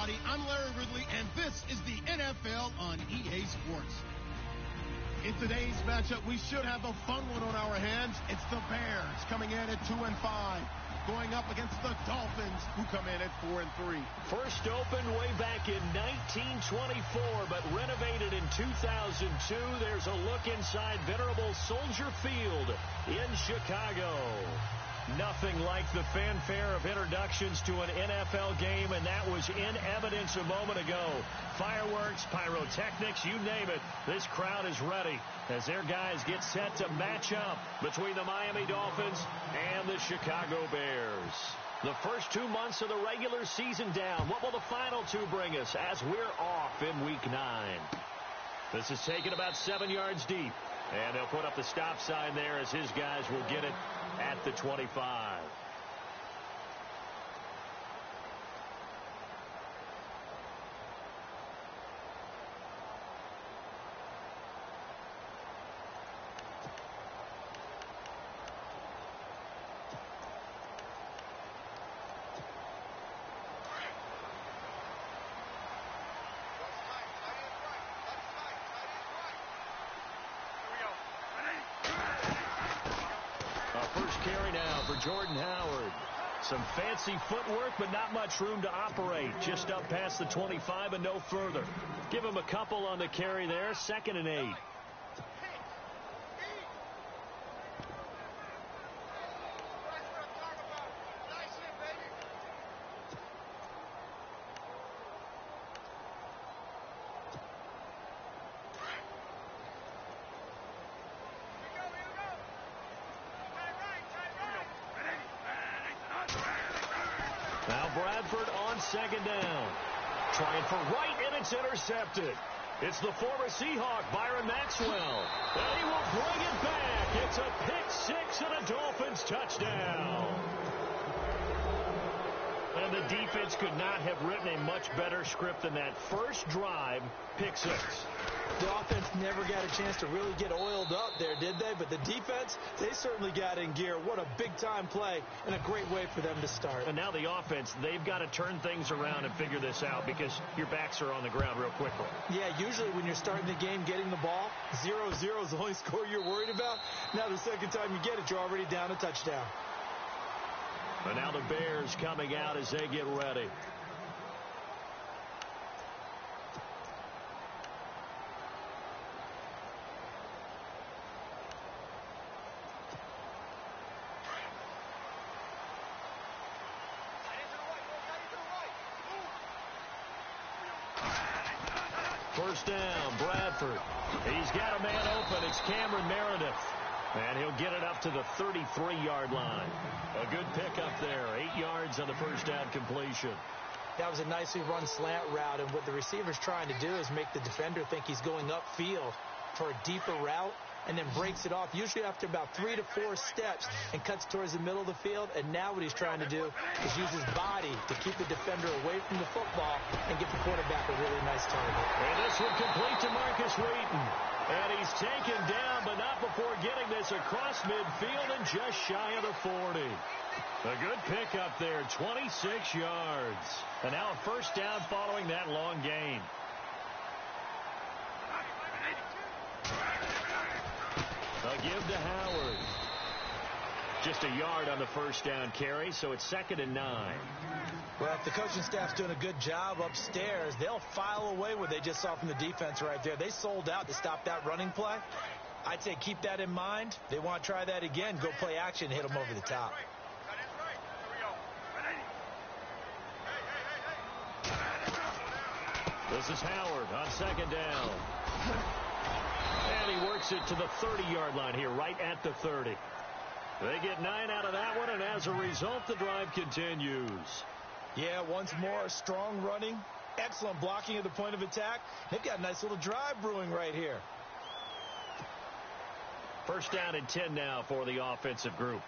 everybody. I'm Larry Ridley, and this is the NFL on EA Sports. In today's matchup, we should have a fun one on our hands. It's the Bears coming in at 2-5, going up against the Dolphins, who come in at 4-3. First opened way back in 1924, but renovated in 2002. There's a look inside venerable Soldier Field in Chicago. Nothing like the fanfare of introductions to an NFL game, and that was in evidence a moment ago. Fireworks, pyrotechnics, you name it. This crowd is ready as their guys get set to match up between the Miami Dolphins and the Chicago Bears. The first 2 months of the regular season down. What will the final two bring us as we're off in Week 9? This is taken about 7 yards deep. And they'll put up the stop sign there as his guys will get it at the 25. First carry now for Jordan Howard. Some fancy footwork, but not much room to operate. Just up past the 25 and no further. Give him a couple on the carry there. 2nd and 8. Bradford on 2nd down. Trying for right, and it's intercepted. It's the former Seahawk, Byron Maxwell. And he will bring it back. It's a pick six and a Dolphins touchdown. And the defense could not have written a much better script than that. First drive, pick six. The offense never got a chance to really get oiled up there, did they? But the defense, they certainly got in gear. What a big-time play and a great way for them to start. And now the offense, they've got to turn things around and figure this out because your backs are on the ground real quickly. Yeah, usually when you're starting the game getting the ball, 0-0 is the only score you're worried about. Now the second time you get it, you're already down a touchdown. And now the Bears coming out as they get ready. First down, Bradford. He's got a man open. It's Cameron Meredith. And he'll get it up to the 33-yard line. A good pickup there. 8 yards on the first down completion. That was a nicely run slant route, and what the receiver's trying to do is make the defender think he's going upfield for a deeper route and then breaks it off, usually after about 3 to 4 steps, and cuts towards the middle of the field. And now what he's trying to do is use his body to keep the defender away from the football and give the quarterback a really nice target. And this one complete to Marcus Wheaton. And he's taken down, but not before getting this across midfield and just shy of the 40. A good pickup there, 26 yards. And now a first down following that long gain. A give to Howard. Just a yard on the first down carry, so it's 2nd and 9. Well, if the coaching staff's doing a good job upstairs, they'll file away what they just saw from the defense right there. They sold out to stop that running play. I'd say keep that in mind. They want to try that again. Go play action, hit them over the top. This is Howard on 2nd down. And he works it to the 30-yard line here, right at the 30. They get 9 out of that one, and as a result, the drive continues. Yeah, once more, strong running, excellent blocking at the point of attack. They've got a nice little drive brewing right here. First down and 10 now for the offensive group.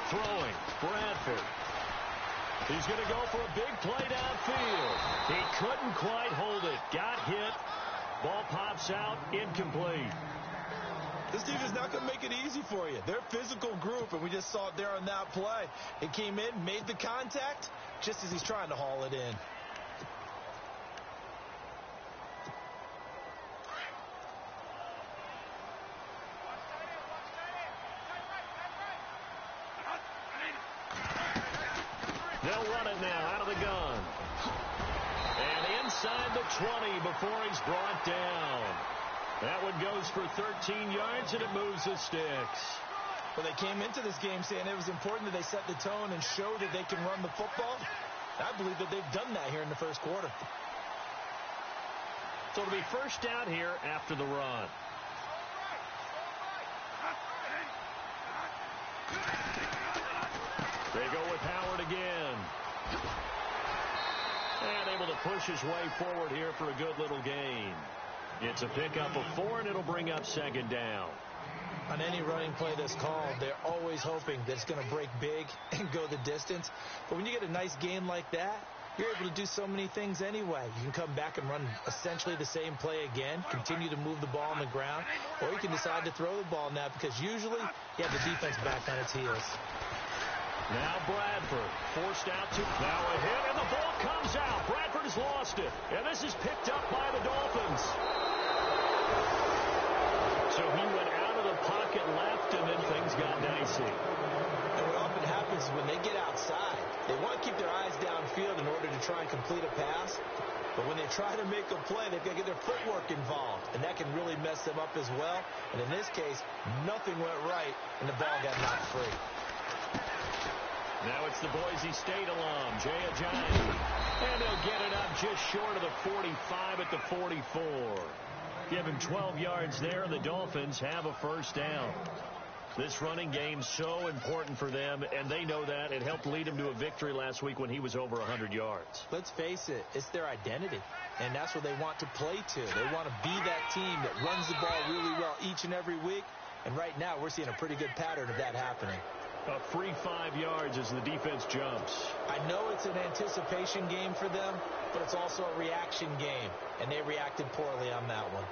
Throwing, Bradford. He's going to go for a big play downfield. He couldn't quite hold it. Got hit. Ball pops out, incomplete. This team is not going to make it easy for you. They're a physical group, and we just saw it there on that play. It came in, made the contact, just as he's trying to haul it in. They'll run it now out of the gun. And inside the 20 before he's brought down. That one goes for 13 yards, and it moves the sticks. Well, they came into this game saying it was important that they set the tone and show that they can run the football. I believe that they've done that here in the first quarter. So it'll be first down here after the run. They go with Howard again. And able to push his way forward here for a good little gain. It's a pickup of 4, and it'll bring up second down. On any running play that's called, they're always hoping that it's going to break big and go the distance. But when you get a nice gain like that, you're able to do so many things anyway. You can come back and run essentially the same play again, continue to move the ball on the ground, or you can decide to throw the ball now because usually you have the defense back on its heels. Now Bradford forced out to now a hit, and the ball comes out. Bradford has lost it, and this is picked up by the Dolphins. So he went out of the pocket left, and then things got dicey. And what often happens is when they get outside, they want to keep their eyes downfield in order to try and complete a pass. But when they try to make a play, they've got to get their footwork involved, and that can really mess them up as well. And in this case, nothing went right, and the ball got knocked free. Now it's the Boise State alum, Jay Ajayi. And they'll get it up just short of the 45 at the 44. Give him 12 yards there, and the Dolphins have a first down. This running game so important for them, and they know that. It helped lead them to a victory last week when he was over 100 yards. Let's face it, it's their identity, and that's what they want to play to. They want to be that team that runs the ball really well each and every week, and right now we're seeing a pretty good pattern of that happening. A free 5 yards as the defense jumps. I know it's an anticipation game for them, but it's also a reaction game, and they reacted poorly on that one.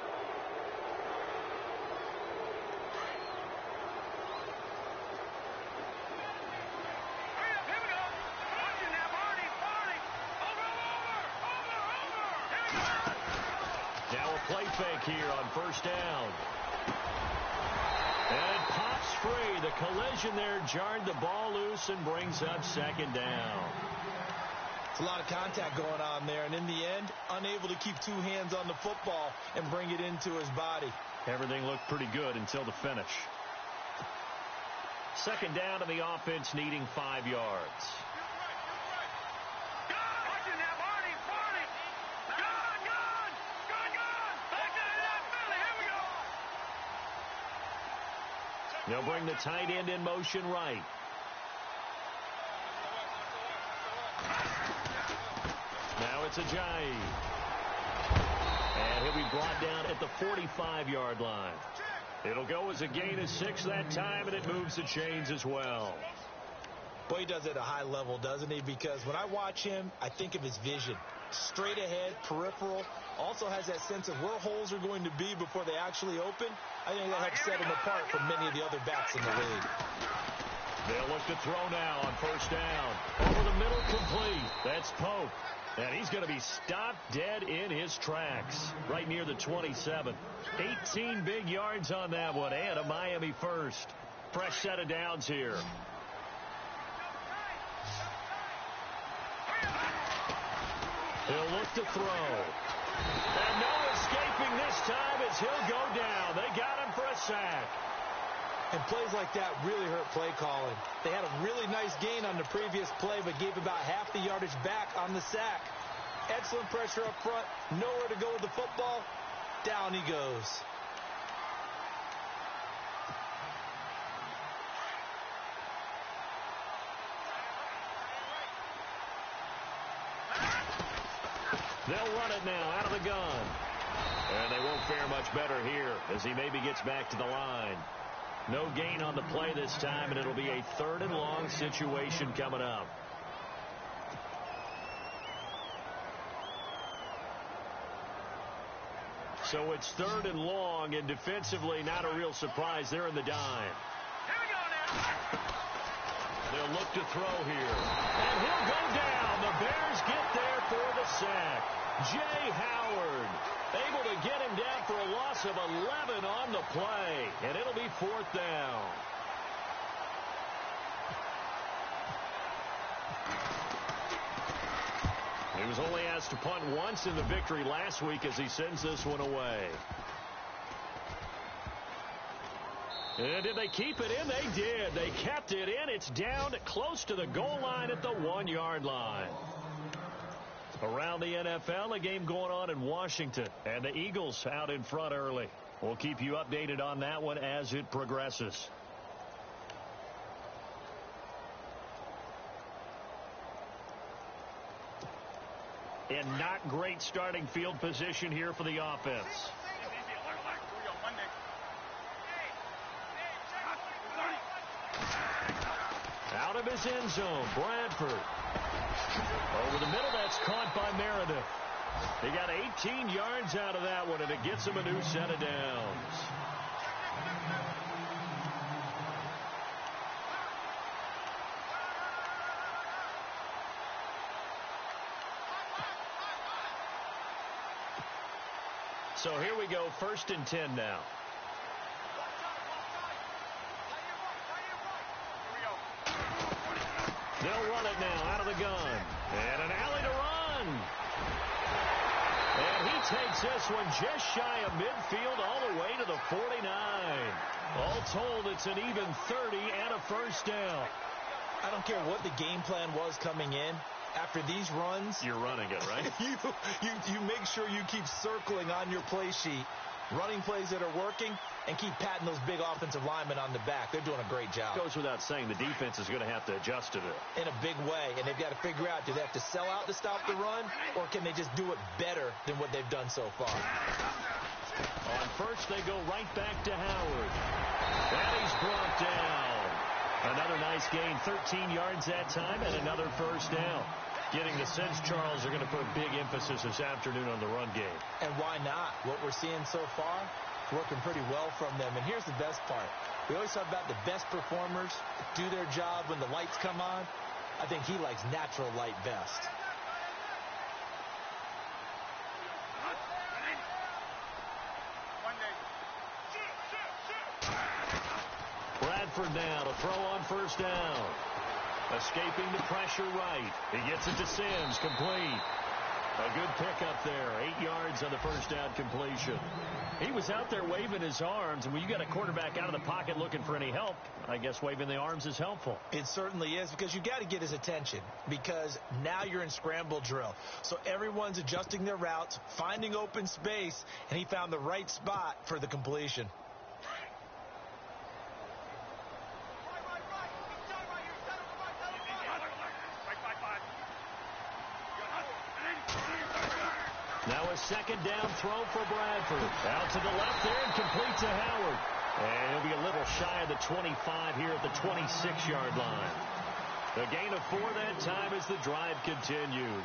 Now a play fake here on first down. And it pops free. The collision there jarred the ball loose and brings up second down. It's a lot of contact going on there, and in the end, unable to keep two hands on the football and bring it into his body. Everything looked pretty good until the finish. Second down, and the offense needing 5 yards. They'll bring the tight end in motion right. Now it's Ajayi. And he'll be brought down at the 45-yard line. It'll go as a gain of 6 that time, and it moves the chains as well. Boy, he does it at a high level, doesn't he? Because when I watch him, I think of his vision. Straight ahead, peripheral. Also has that sense of where holes are going to be before they actually open. I think that helps set him apart from many of the other backs in the league. They'll look to throw now on first down. Over the middle, complete. That's Pope. And he's going to be stopped dead in his tracks right near the 27. 18 big yards on that one, and a Miami first. Fresh set of downs here. He'll look to throw. And no escaping this time as he'll go down. They got him for a sack. And plays like that really hurt play calling. They had a really nice gain on the previous play, but gave about half the yardage back on the sack. Excellent pressure up front. Nowhere to go with the football. Down he goes. They'll run it now out of the gun. And they won't fare much better here as he maybe gets back to the line. No gain on the play this time, and it'll be a 3rd and long situation coming up. So it's 3rd and long, and defensively not a real surprise. They're in the dime. Here we go now. They'll look to throw here. And he'll go down. The Bears get there for the sack. Jay Howard able to get him down for a loss of 11 on the play. And it'll be 4th down. He was only asked to punt once in the victory last week as he sends this one away. And did they keep it in? They did. They kept it in. It's down close to the goal line at the 1-yard line. Around the NFL, a game going on in Washington. And the Eagles out in front early. We'll keep you updated on that one as it progresses. And not great starting field position here for the offense. Out of his end zone, Bradford. Over the middle, that's caught by Meredith. They got 18 yards out of that one, and it gets him a new set of downs. So here we go, 1st and 10 now. They'll run it now out of the gun. And an alley to run. And he takes this one just shy of midfield all the way to the 49. All told, it's an even 30 and a 1st down. I don't care what the game plan was coming in. After these runs, you're running it, right? you make sure you keep circling on your play sheet, running plays that are working, and keep patting those big offensive linemen on the back. They're doing a great job. Goes without saying, the defense is going to have to adjust to it. In a big way, and they've got to figure out, do they have to sell out to stop the run, or can they just do it better than what they've done so far? On 1st, they go right back to Howard. And he's brought down. Another nice gain, 13 yards that time, and another 1st down. Getting the sense Charles are going to put big emphasis this afternoon on the run game. And why not? What we're seeing so far, working pretty well from them. And here's the best part. We always talk about the best performers do their job when the lights come on. I think he likes natural light best. Bradford now to throw on 1st down. Escaping the pressure right. He gets it to Sims, complete. A good pickup there. 8 yards on the 1st down completion. He was out there waving his arms, and when you got a quarterback out of the pocket looking for any help, I guess waving the arms is helpful. It certainly is, because you got to get his attention, because now you're in scramble drill. So everyone's adjusting their routes, finding open space, and he found the right spot for the completion. Now a 2nd down throw for Bradford. Out to the left there and complete to Howard. And he'll be a little shy of the 25 here at the 26-yard line. The gain of 4 that time as the drive continues.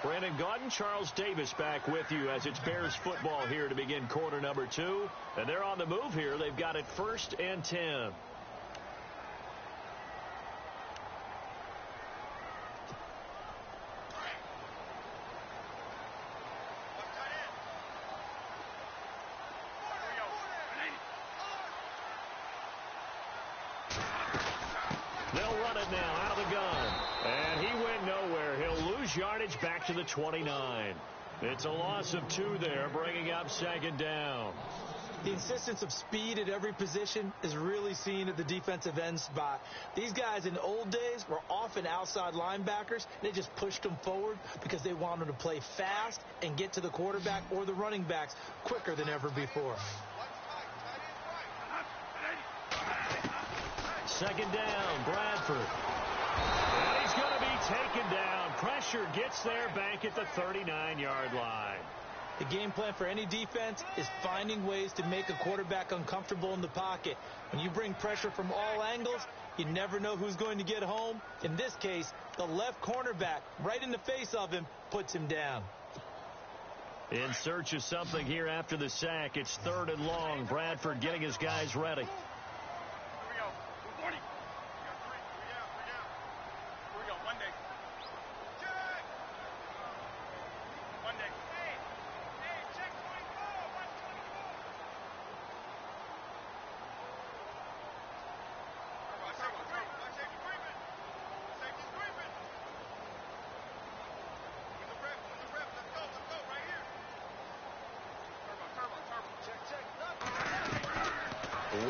Brandon Gaudin, Charles Davis back with you as it's Bears football here to begin quarter number 2. And they're on the move here. They've got it 1st and 10. They'll run it now out of the gun. And he went nowhere. He'll lose yardage back to the 29. It's a loss of 2 there, bringing up 2nd down. The insistence of speed at every position is really seen at the defensive end spot. These guys in the old days were often outside linebackers. They just pushed them forward because they wanted to play fast and get to the quarterback or the running backs quicker than ever before. 2nd down, Bradford. And he's going to be taken down. Pressure pressure gets there back at the 39-yard line. The game plan for any defense is finding ways to make a quarterback uncomfortable in the pocket. When you bring pressure from all angles, you never know who's going to get home. In this case, the left cornerback, right in the face of him, puts him down. In search of something here after the sack. It's 3rd and long. Bradford getting his guys ready.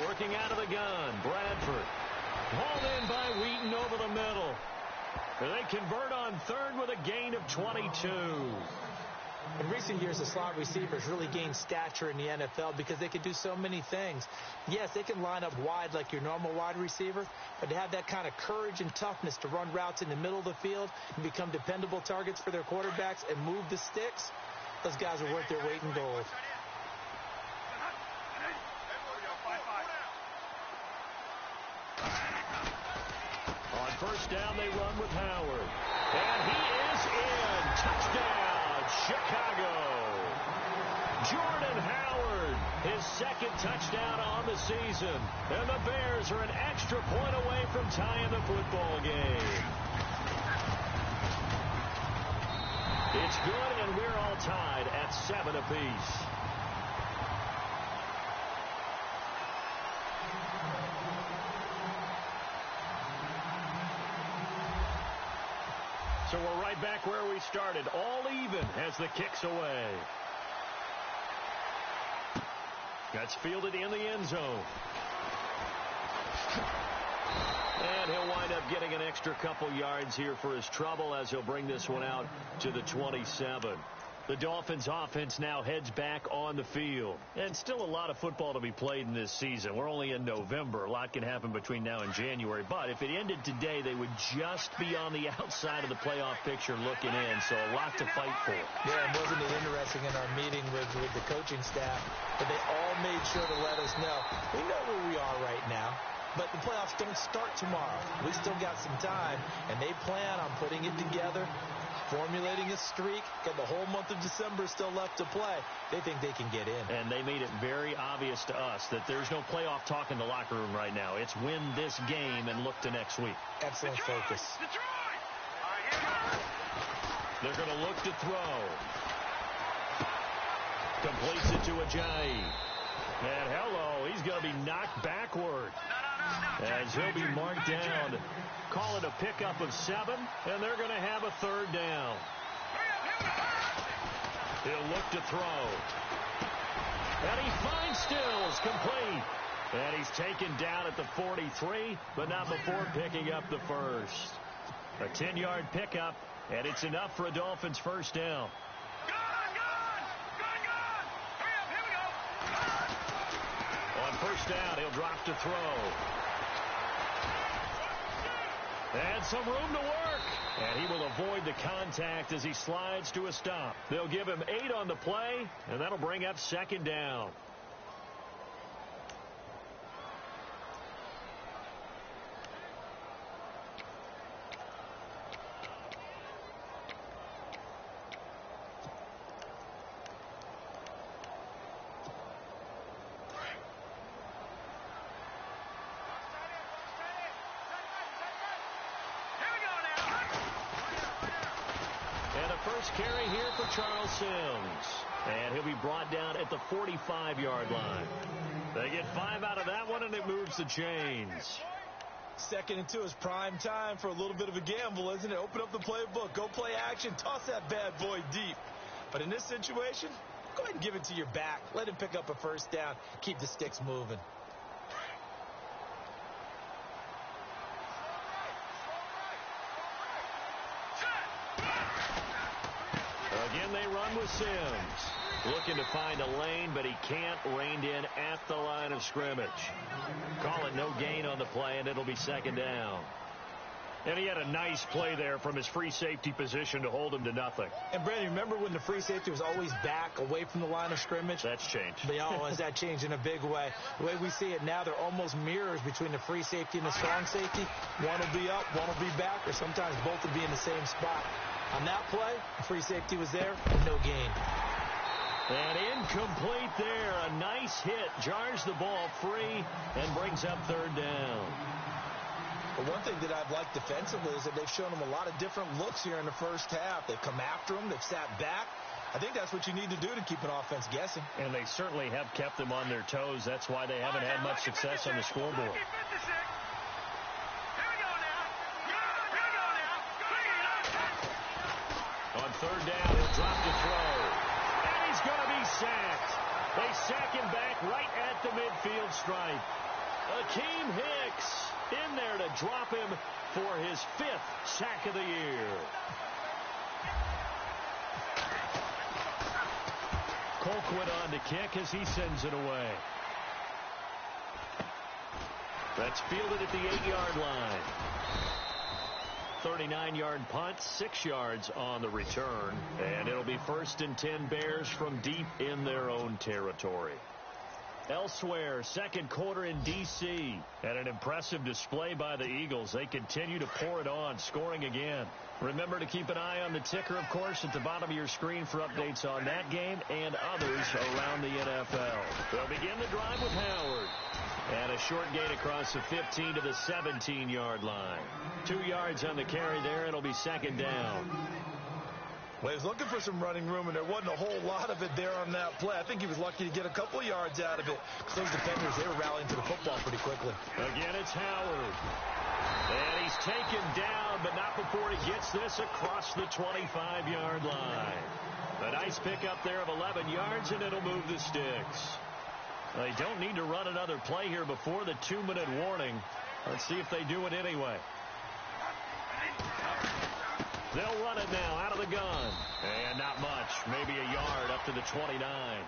Working out of the gun, Bradford. Hauled in by Wheaton over the middle. They convert on 3rd with a gain of 22. In recent years, the slot receivers really gained stature in the NFL because they can do so many things. Yes, they can line up wide like your normal wide receiver, but to have that kind of courage and toughness to run routes in the middle of the field and become dependable targets for their quarterbacks and move the sticks, those guys are worth their weight in gold. On 1st down, they run with Howard. And he is in. Touchdown, Chicago. Jordan Howard, his 2nd touchdown on the season. And the Bears are an extra point away from tying the football game. It's good, and we're all tied at 7 apiece. So we're right back where we started, all even as the kick's away. That's fielded in the end zone. And he'll wind up getting an extra couple yards here for his trouble as he'll bring this one out to the 27. The Dolphins offense now heads back on the field. And still a lot of football to be played in this season. We're only in November. A lot can happen between now and January. But if it ended today, they would just be on the outside of the playoff picture looking in. So a lot to fight for. Yeah, and wasn't it interesting in our meeting with the coaching staff that they all made sure to let us know, we know where we are right now. But the playoffs don't start tomorrow. We still got some time, and they plan on putting it together, formulating a streak, got the whole month of December still left to play. They think they can get in. And they made it very obvious to us that there's no playoff talk in the locker room right now. It's win this game and look to next week. Excellent focus. They're going to look to throw. Completes it to Ajayi. And hello, he's going to be knocked backward. As he'll be marked down. Call it a pickup of 7, and they're going to have a 3rd down. He'll look to throw. And he finds Stills, complete. And he's taken down at the 43, but not before picking up the first. A 10-yard pickup, and it's enough for a Dolphins 1st down. On 1st down, he'll drop to throw. And some room to work. And he will avoid the contact as he slides to a stop. They'll give him 8 on the play, and that'll bring up 2nd down. Carry here for Charles Sims. And he'll be brought down at the 45-yard line. They get 5 out of that one, and it moves the chains. 2nd and 2 is prime time for a little bit of a gamble, isn't it? Open up the playbook. Go play action. Toss that bad boy deep. But in this situation, go ahead and give it to your back. Let him pick up a 1st down. Keep the sticks moving. Again, they run with Sims. Looking to find a lane, but he can't. Reined in at the line of scrimmage. Call it no gain on the play, and it'll be 2nd down. And he had a nice play there from his free safety position to hold him to nothing. And, Brandon, remember when the free safety was always back away from the line of scrimmage? That's changed. Has that changed in a big way? The way we see it now, they're almost mirrors between the free safety and the strong safety. One will be up, one will be back, or sometimes both will be in the same spot. On that play, the free safety was there, no gain. And incomplete there. A nice hit. Jars the ball free and brings up third down. But one thing that I've liked defensively is that they've shown them a lot of different looks here in the first half. They've come after them. They've sat back. I think that's what you need to do to keep an offense guessing. And they certainly have kept them on their toes. That's why they haven't had much success on the scoreboard. On third down, he'll drop the throw. And he's going to be sacked. They sack him back right at the midfield stripe. Akeem Hicks in there to drop him for his 5th sack of the year. Colquitt on to kick as he sends it away. That's fielded at the 8-yard line. 39-yard punt, 6 yards on the return. And it'll be 1st and 10 Bears from deep in their own territory. Elsewhere, second quarter in D.C. And an impressive display by the Eagles. They continue to pour it on, scoring again. Remember to keep an eye on the ticker, of course, at the bottom of your screen for updates on that game and others around the NFL. They'll begin the drive with Howard. And a short gain across the 15 to the 17-yard line. 2 yards on the carry there. It'll be second down. Well, he was looking for some running room, and there wasn't a whole lot of it there on that play. I think he was lucky to get a couple of yards out of it. Because those defenders, they were rallying to the football pretty quickly. Again, it's Howard. And he's taken down, but not before he gets this across the 25-yard line. A nice pickup there of 11 yards, and it'll move the sticks. They don't need to run another play here before the 2-minute warning. Let's see if they do it anyway. They'll run it now out of the gun. And not much. Maybe a yard up to the 29.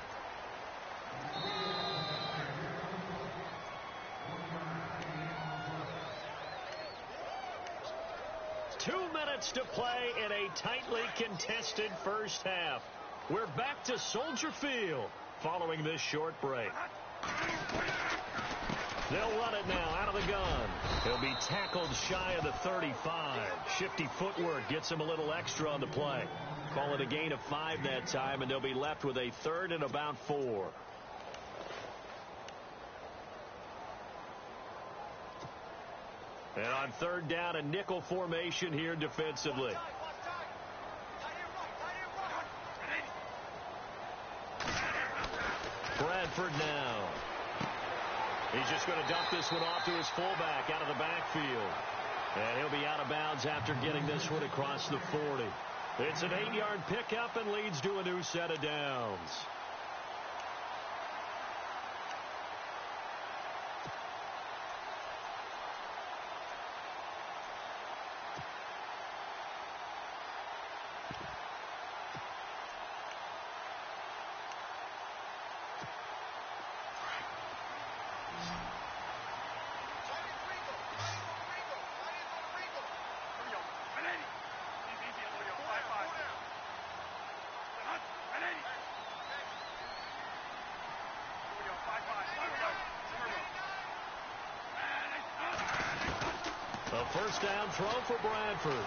Two minutes to play in a tightly contested first half. We're back to Soldier Field following this short break. They'll run it now out of the gun. He'll be tackled shy of the 35. Shifty footwork gets him a little extra on the play. Call it a gain of 5 that time, and they'll be left with a 3rd and about 4. And on third down, a nickel formation here defensively. Bradford now. He's just going to dump this one off to his fullback out of the backfield. And he'll be out of bounds after getting this one across the 40. It's an 8-yard pickup and leads to a new set of downs. A first down throw for Bradford.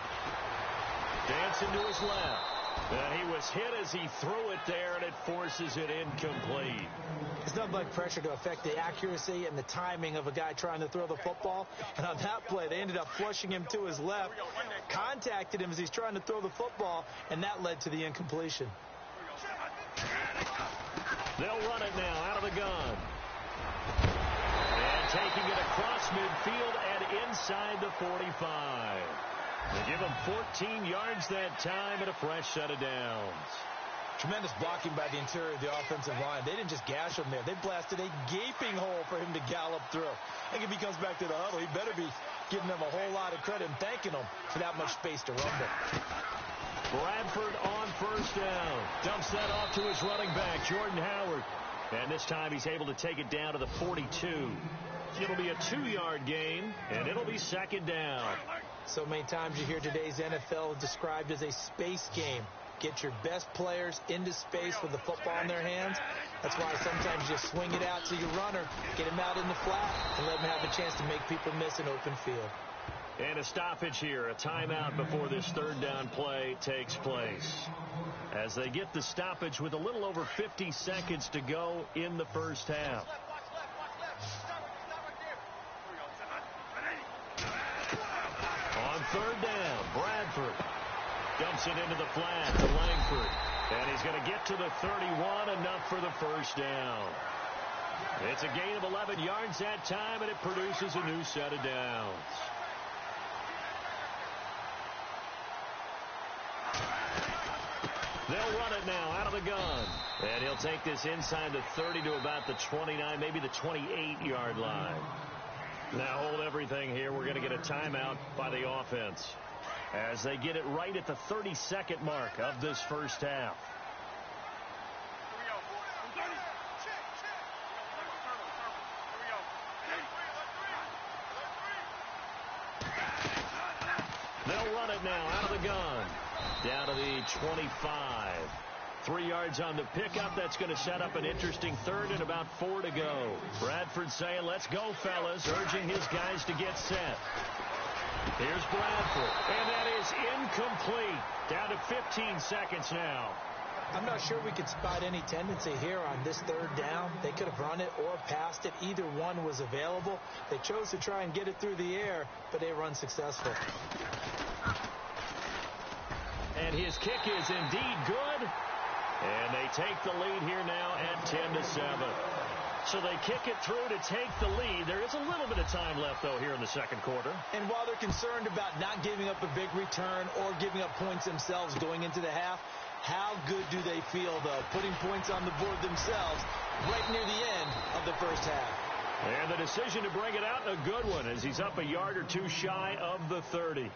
Dancing to his left. And he was hit as he threw it there, and it forces it incomplete. It's nothing like pressure to affect the accuracy and the timing of a guy trying to throw the football. And on that play, they ended up flushing him to his left, contacted him as he's trying to throw the football, and that led to the incompletion. They'll run it now out of the gun. And taking it across midfield and inside the 45. They give him 14 yards that time and a fresh set of downs. Tremendous blocking by the interior of the offensive line. They didn't just gash him there. They blasted a gaping hole for him to gallop through. I think if he comes back to the huddle, he better be giving them a whole lot of credit and thanking them for that much space to rumble. Bradford on first down. Dumps that off to his running back, Jordan Howard. And this time he's able to take it down to the 42. It'll be a 2-yard gain, and it'll be second down. So many times you hear today's NFL described as a space game. Get your best players into space with the football in their hands. That's why sometimes you swing it out to your runner, get him out in the flat, and let him have a chance to make people miss an open field. And a stoppage here, a timeout before this third down play takes place. As they get the stoppage with a little over 50 seconds to go in the first half. On third down, Bradford dumps it into the flat to Langford. And he's going to get to the 31, enough for the first down. It's a gain of 11 yards that time, and it produces a new set of downs. They'll run it now out of the gun. And he'll take this inside the 30 to about the 29, maybe the 28-yard line. Now hold everything here. We're going to get a timeout by the offense as they get it right at the 30-second mark of this first half. They'll run it now out of the gun. Down to the 25. 3 yards on the pickup. That's going to set up an interesting third and about 4 to go. Bradford saying, let's go, fellas, urging his guys to get set. Here's Bradford, and that is incomplete. Down to 15 seconds now. I'm not sure we could spot any tendency here on this third down. They could have run it or passed it. Either one was available. They chose to try and get it through the air, but they were unsuccessful. And his kick is indeed good. And they take the lead here now at 10-7. So they kick it through to take the lead. There is a little bit of time left, though, here in the second quarter. And while they're concerned about not giving up a big return or giving up points themselves going into the half, how good do they feel, though, putting points on the board themselves right near the end of the first half? And the decision to bring it out, a good one, as he's up a yard or two shy of the 30.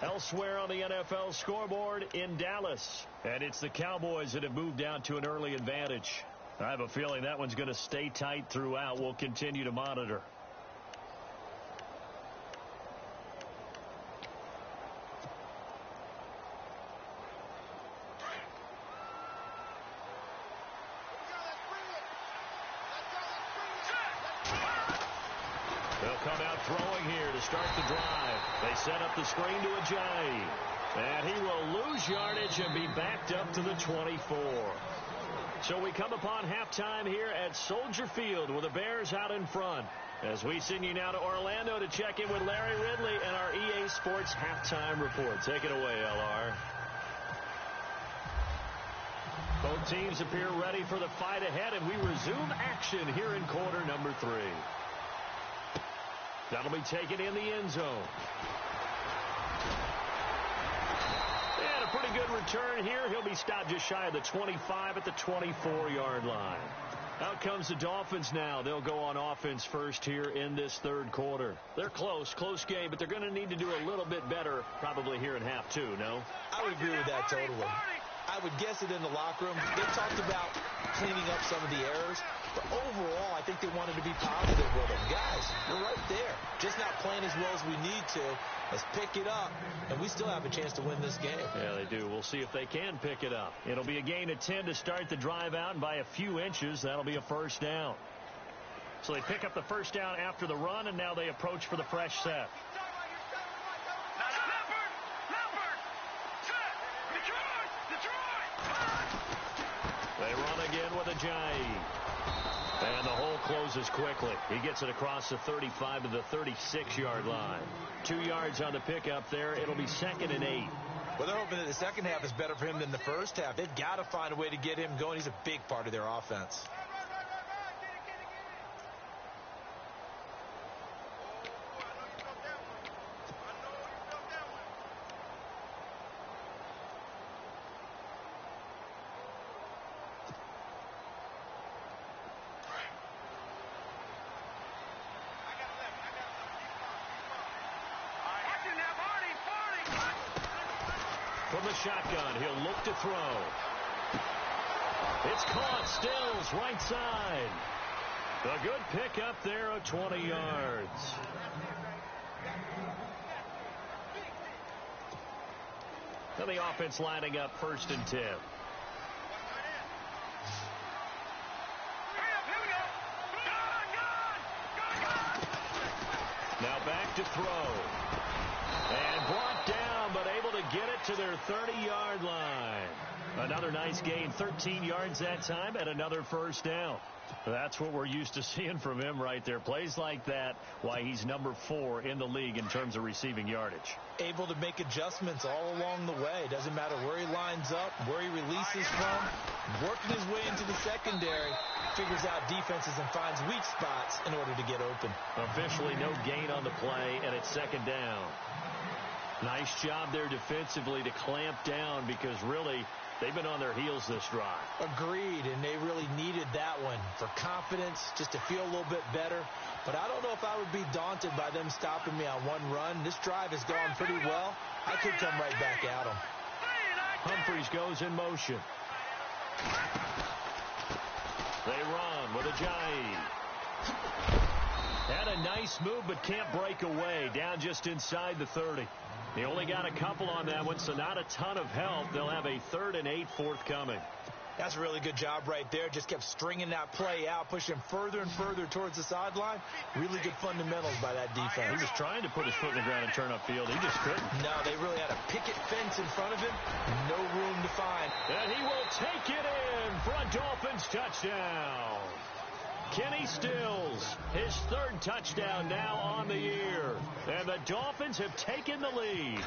Elsewhere on the NFL scoreboard in Dallas. And it's the Cowboys that have moved down to an early advantage. I have a feeling that one's going to stay tight throughout. We'll continue to monitor. They'll come out throwing here to start the drive. They set up the screen to Ajayi. And he will lose yardage and be backed up to the 24. So we come upon halftime here at Soldier Field with the Bears out in front. As we send you now to Orlando to check in with Larry Ridley and our EA Sports halftime report. Take it away, LR. Both teams appear ready for the fight ahead, and we resume action here in quarter number 3. That'll be taken in the end zone. And a pretty good return here. He'll be stopped just shy of the 25 at the 24-yard line. Out comes the Dolphins now. They'll go on offense first here in this third quarter. They're close game, but they're going to need to do a little bit better probably here in half 2, no? I would agree with that totally. I would guess it in the locker room. They talked about cleaning up some of the errors, but overall, I think they wanted to be positive with them. Guys, we're right there. Just not playing as well as we need to. Let's pick it up, and we still have a chance to win this game. Yeah, they do. We'll see if they can pick it up. It'll be a gain of 10 to start the drive out, and by a few inches, that'll be a first down. So they pick up the first down after the run, and now they approach for the fresh set. They run again with Ajayi. And the hole closes quickly. He gets it across the 35 to the 36-yard line. 2 yards on the pickup there. It'll be 2nd and 8. Well, they're hoping that the second half is better for him than the first half. They've got to find a way to get him going. He's a big part of their offense. From the shotgun, he'll look to throw. It's caught. Stills right side. A good pickup there of 20 yards. And the offense lining up 1st and 10. Now back to throw. And brought down, but able to get it to their 30-yard line. Another nice gain, 13 yards that time, and another 1st down. That's what we're used to seeing from him right there. Plays like that, why he's number 4 in the league in terms of receiving yardage. Able to make adjustments all along the way. Doesn't matter where he lines up, where he releases from. Working his way into the secondary. Figures out defenses and finds weak spots in order to get open. Officially no gain on the play, and it's 2nd down. Nice job there defensively to clamp down because really they've been on their heels this drive. Agreed, and they really needed that one for confidence, just to feel a little bit better. But I don't know if I would be daunted by them stopping me on one run. This drive has gone pretty well. I could come right back at them. Humphries goes in motion. They run with Ajayi. Had a nice move, but can't break away. Down just inside the 30. They only got a couple on that one, so not a ton of help. They'll have a 3rd and 8 forthcoming. That's a really good job right there. Just kept stringing that play out, pushing further and further towards the sideline. Really good fundamentals by that defense. He was trying to put his foot in the ground and turn upfield. He just couldn't. No, they really had a picket fence in front of him. No room to find. And he will take it in for a Dolphins touchdown. Kenny Stills, his 3rd touchdown now on the year. And the Dolphins have taken the lead.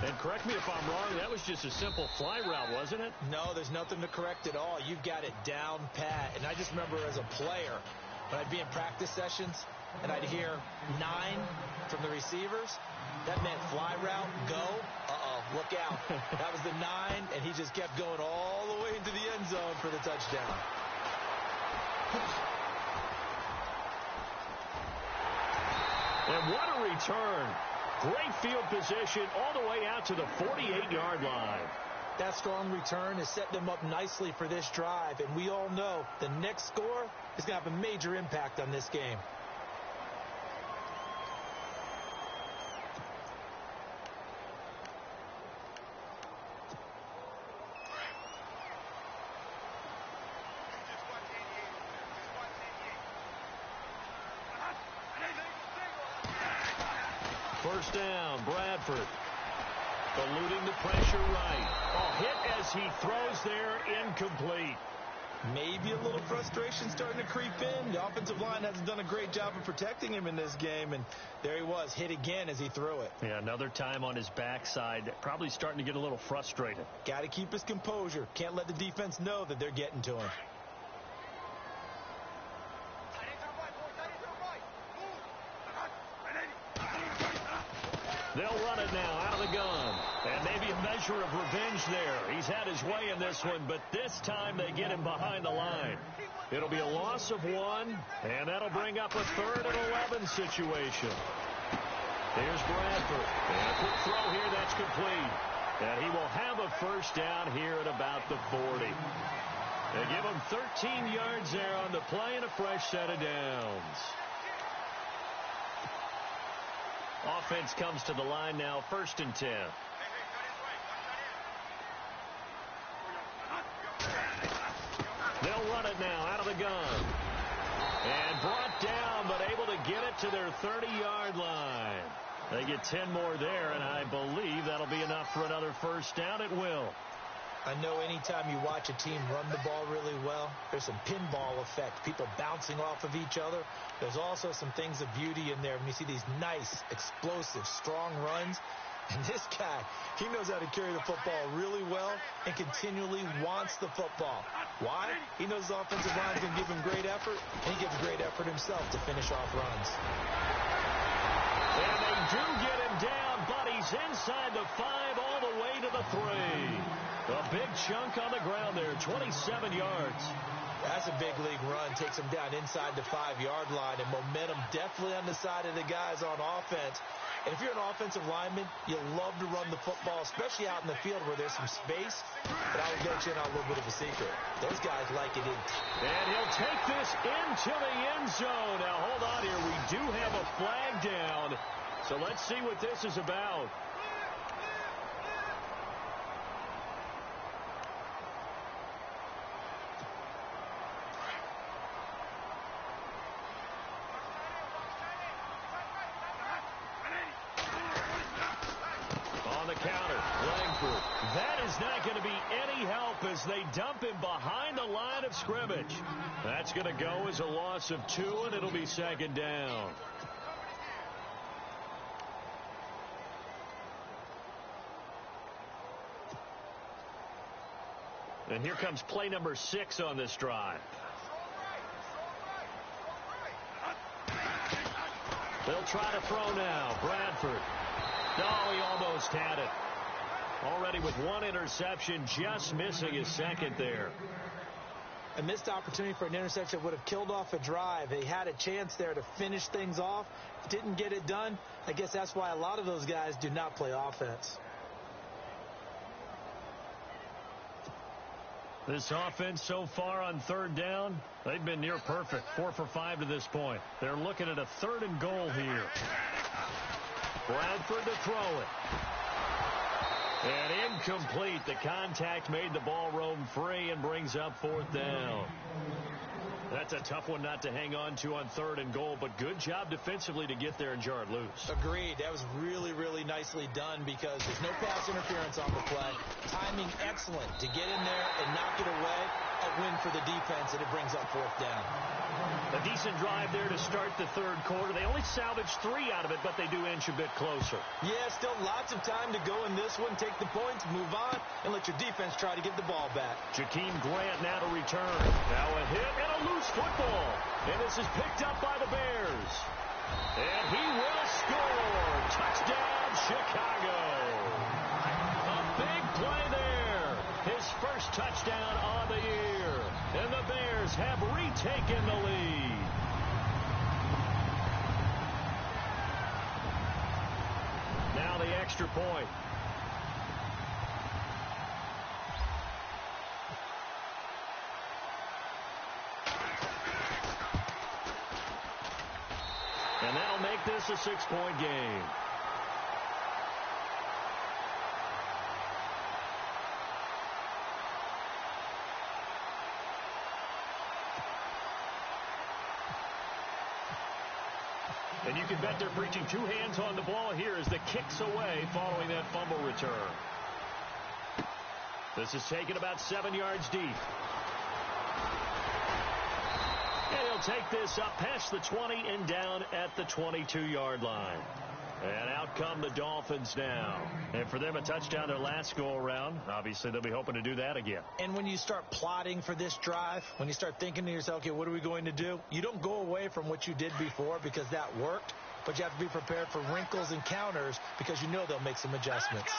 And correct me if I'm wrong, that was just a simple fly route, wasn't it? No, there's nothing to correct at all. You've got it down pat. And I just remember as a player, when I'd be in practice sessions, and I'd hear 9 from the receivers, that meant fly route, go. Uh-oh, look out. That was the 9, and he just kept going all the way into the end zone for the touchdown. And what a return. Great field position all the way out to the 48-yard line. That strong return has set them up nicely for this drive, and we all know the next score is going to have a major impact on this game. First down, Bradford. Eluding the pressure right. A hit as he throws there, incomplete. Maybe a little frustration starting to creep in. The offensive line hasn't done a great job of protecting him in this game, and there he was, hit again as he threw it. Yeah, another time on his backside, probably starting to get a little frustrated. Got to keep his composure. Can't let the defense know that they're getting to him. They'll run it now out of the gun. And maybe a measure of revenge there. He's had his way in this one, but this time they get him behind the line. It'll be a loss of 1, and that'll bring up a 3rd and 11 situation. Here's Bradford. And a quick throw here, that's complete. And he will have a first down here at about the 40. They give him 13 yards there on the play and a fresh set of downs. Offense comes to the line now, 1st and 10. They'll run it now out of the gun. And brought down, but able to get it to their 30-yard line. They get 10 more there, and I believe that'll be enough for another first down. It will. I know anytime you watch a team run the ball really well, there's some pinball effect, people bouncing off of each other. There's also some things of beauty in there when you see these nice, explosive, strong runs. And this guy, he knows how to carry the football really well and continually wants the football. Why? He knows the offensive line can give him great effort, and he gives great effort himself to finish off runs. And they do get him down, but he's inside the 5 all the way to the 3. A big chunk on the ground there, 27 yards. That's a big league run. Takes him down inside the 5-yard line, and momentum definitely on the side of the guys on offense. And if you're an offensive lineman, you love to run the football, especially out in the field where there's some space. But I will let you in on a little bit of a secret. Those guys like it in. And he'll take this into the end zone. Now, hold on here. We do have a flag down. So let's see what this is about. they dump him behind the line of scrimmage. That's going to go as a loss of 2, and it'll be second down. And here comes play number 6 on this drive. They'll try to throw now. Bradford. Oh, he almost had it. Already with 1 interception, just missing his second there. A missed opportunity for an interception would have killed off a drive. They had a chance there to finish things off. Didn't get it done. I guess that's why a lot of those guys do not play offense. This offense so far on third down, they've been near perfect. 4 for 5 to this point. They're looking at a 3rd and goal here. Bradford to throw it. And incomplete. The contact made the ball roam free and brings up 4th down. That's a tough one not to hang on to on 3rd and goal, but good job defensively to get there and jar it loose. Agreed. That was really, really nicely done because there's no pass interference on the play. Timing excellent to get in there and knock it away. A win for the defense, and it brings up 4th down. A decent drive there to start the 3rd quarter. They only salvaged 3 out of it, but they do inch a bit closer. Yeah, still lots of time to go in this one. Take the points, move on, and let your defense try to get the ball back. Jakeem Grant now to return. Now a hit and a loose football. And this is picked up by the Bears. And he will score. Touchdown, Chicago. A big play there. His first touchdown on the year. And the Bears have retaken the lead. Now the extra point. And that'll make this a 6-point game. And you can bet they're preaching 2 hands on the ball here as the kick's away following that fumble return. This is taken about 7 yards deep. And he'll take this up past the 20 and down at the 22-yard line. And out come the Dolphins now. And for them, a touchdown their last go-around. Obviously, they'll be hoping to do that again. And when you start plotting for this drive, when you start thinking to yourself, okay, what are we going to do? You don't go away from what you did before because that worked, but you have to be prepared for wrinkles and counters because you know they'll make some adjustments.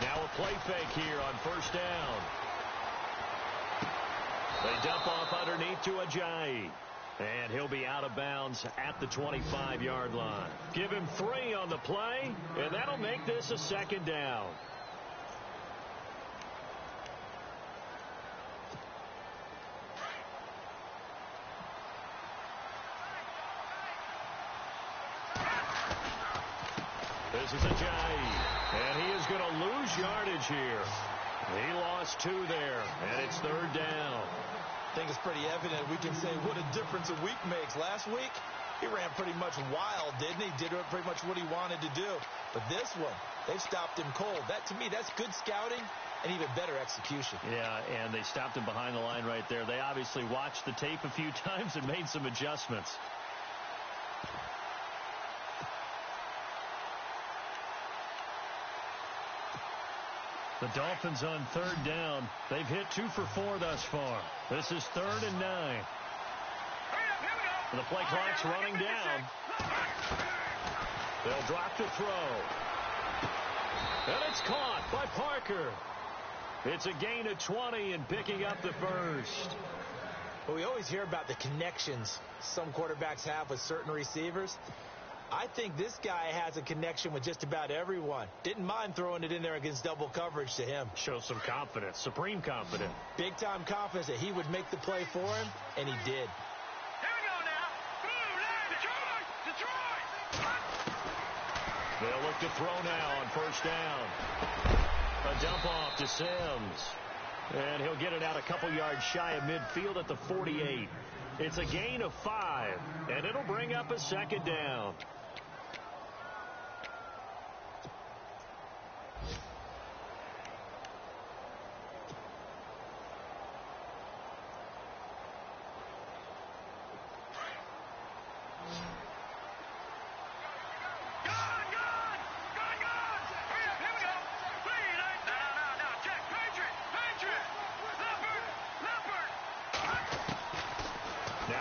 Now a play fake here on 1st down. They dump off underneath to Ajayi. And he'll be out of bounds at the 25-yard line. Give him 3 on the play, and that'll make this a 2nd down. This is Ajayi, and he is going to lose yardage here. He lost 2 there, and it's 3rd down. I think it's pretty evident. We can say what a difference a week makes. Last week, he ran pretty much wild, didn't he? Did pretty much what he wanted to do. But this one, they've stopped him cold. That, to me, that's good scouting and even better execution. Yeah, and they stopped him behind the line right there. They obviously watched the tape a few times and made some adjustments. The Dolphins on 3rd down. They've hit 2 for 4 thus far. This is 3rd and 9. The play clock's running down. They'll drop to throw. And it's caught by Parker. It's a gain of 20 and picking up the first. Well, we always hear about the connections some quarterbacks have with certain receivers. I think this guy has a connection with just about everyone. Didn't mind throwing it in there against double coverage to him. Shows some confidence, supreme confidence. Big-time confidence that he would make the play for him, and he did. Here we go now. Detroit! They'll look to throw now on 1st down. A dump off to Sims. And he'll get it out a couple yards shy of midfield at the 48. It's a gain of 5, and it'll bring up a 2nd down.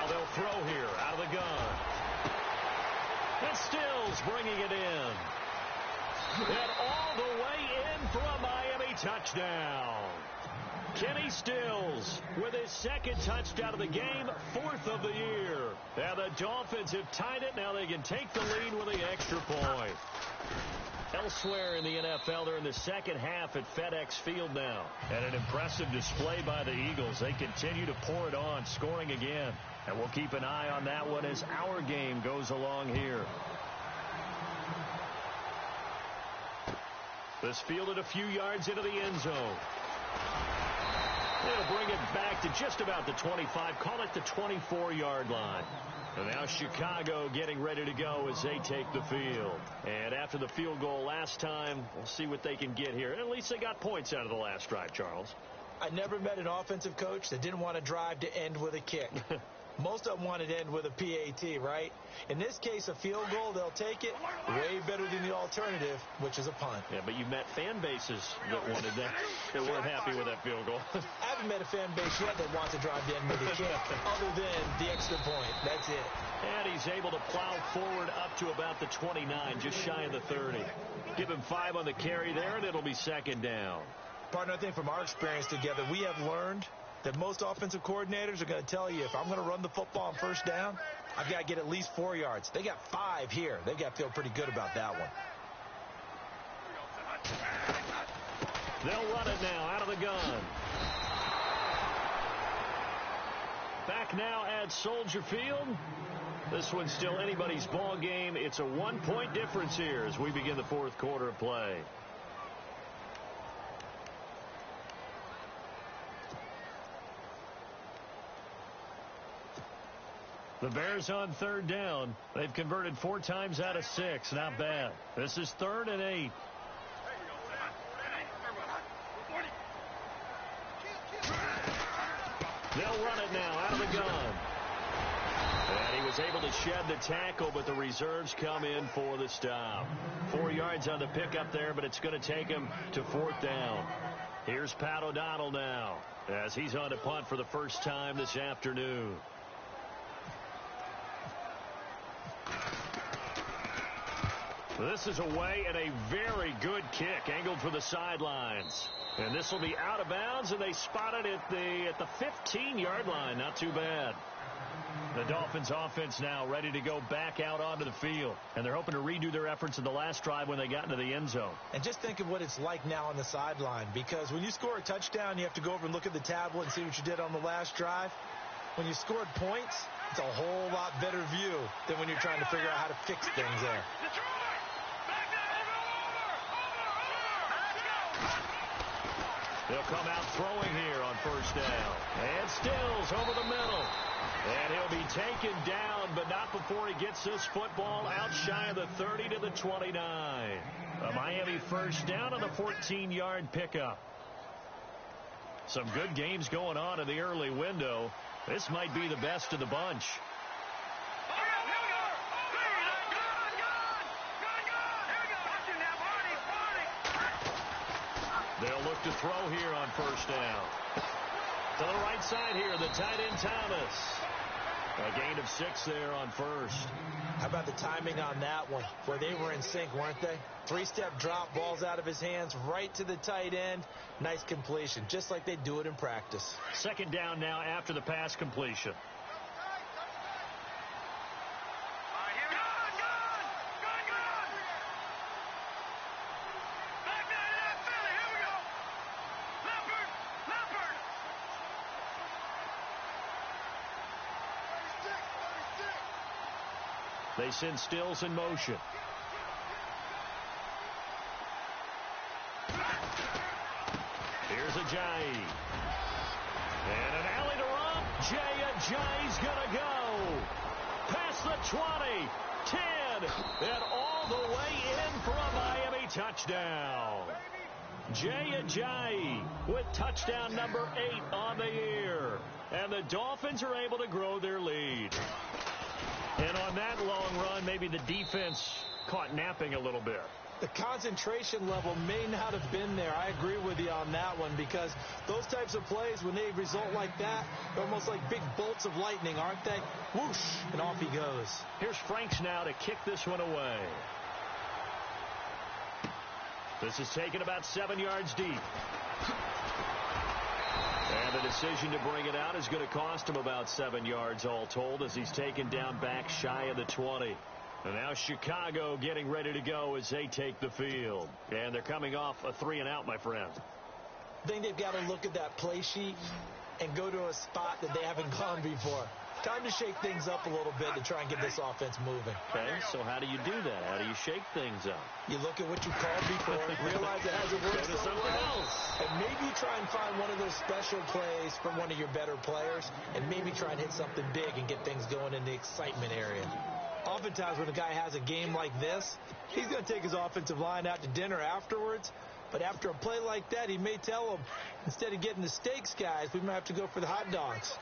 they'll throw here out of the gun. And Stills bringing it in. And all the way in for a Miami touchdown. Kenny Stills with his second touchdown of the game, fourth of the year. And the Dolphins have tied it. Now they can take the lead with the extra point. Elsewhere in the NFL, they're in the second half at FedEx Field now. And an impressive display by the Eagles. They continue to pour it on, scoring again. And we'll keep an eye on that one as our game goes along here. This fielded a few yards into the end zone. They'll bring it back to just about the 25. Call it the 24-yard line. And now Chicago getting ready to go as they take the field. And after the field goal last time, we'll see what they can get here. And at least they got points out of the last drive, Charles. I never met an offensive coach that didn't want to drive to end with a kick. Most of them wanted to end with a PAT, right? In this case, a field goal, they'll take it way better than the alternative, which is a punt. Yeah, but you met fan bases that wanted that, that weren't happy with that field goal. I haven't met a fan base yet that wants to drive to end with a kick, other than the extra point. That's it. And he's able to plow forward up to about the 29, just shy of the 30. Give him 5 on the carry there, and it'll be second down. Partner, I think from our experience together, we have learned that most offensive coordinators are going to tell you, if I'm going to run the football on first down, I've got to get at least 4 yards. They got 5 here. They've got to feel pretty good about that one. They'll run it now out of the gun. Back now at Soldier Field. This one's still anybody's ball game. It's a 1-point difference here as we begin the fourth quarter of play. The Bears on third down. They've converted 4 times out of 6. Not bad. This is 3rd and 8. They'll run it now out of the gun. And he was able to shed the tackle, but the reserves come in for the stop. 4 yards on the pickup there, but it's going to take him to 4th down. Here's Pat O'Donnell now as he's on to punt for the first time this afternoon. This is away and a very good kick angled for the sidelines. And this will be out of bounds, and they spot it at the 15-yard line. Not too bad. The Dolphins offense now ready to go back out onto the field. And they're hoping to redo their efforts in the last drive when they got into the end zone. And just think of what it's like now on the sideline. Because when you score a touchdown, you have to go over and look at the tablet and see what you did on the last drive. When you scored points, it's a whole lot better view than when you're trying to figure out how to fix things there. They'll come out throwing here on first down. And Stills over the middle. And he'll be taken down, but not before he gets this football out shy of the 30 to the 29. A Miami first down on the 14-yard pickup. Some good games going on in the early window. This might be the best of the bunch. They'll look to throw here on first down. To the right side here, the tight end Thomas. A gain of 6 there on first. How about the timing on that one? Where they were in sync, weren't they? 3-step drop, balls out of his hands, right to the tight end. Nice completion, just like they do it in practice. Second down now after the pass completion. They send Stills in motion. Here's Ajayi. And an alley to Rump. Ajayi's going to go. Past the 20, 10, and all the way in for a Miami touchdown. Ajayi with touchdown number 8 on the year. And the Dolphins are able to grow their lead. And on that long run, maybe the defense caught napping a little bit. The concentration level may not have been there. I agree with you on that one, because those types of plays, when they result like that, they're almost like big bolts of lightning, aren't they? Whoosh, and off he goes. Here's Franks now to kick this one away. This is taken about 7 yards deep. And the decision to bring it out is going to cost him about 7 yards all told, as he's taken down back shy of the 20. And now Chicago getting ready to go as they take the field. And they're coming off a 3-and-out, my friend. I think they've got to look at that play sheet and go to a spot that they haven't gone before. Time to shake things up a little bit to try and get this offense moving. Okay, so how do you do that? How do you shake things up? You look at what you called before, realize it hasn't worked Go to so something well, else. and maybe try and find one of those special plays from one of your better players, and maybe try and hit something big and get things going in the excitement area. Oftentimes when a guy has a game like this, he's going to take his offensive line out to dinner afterwards. But after a play like that, he may tell them, instead of getting the steaks, guys, we might have to go for the hot dogs.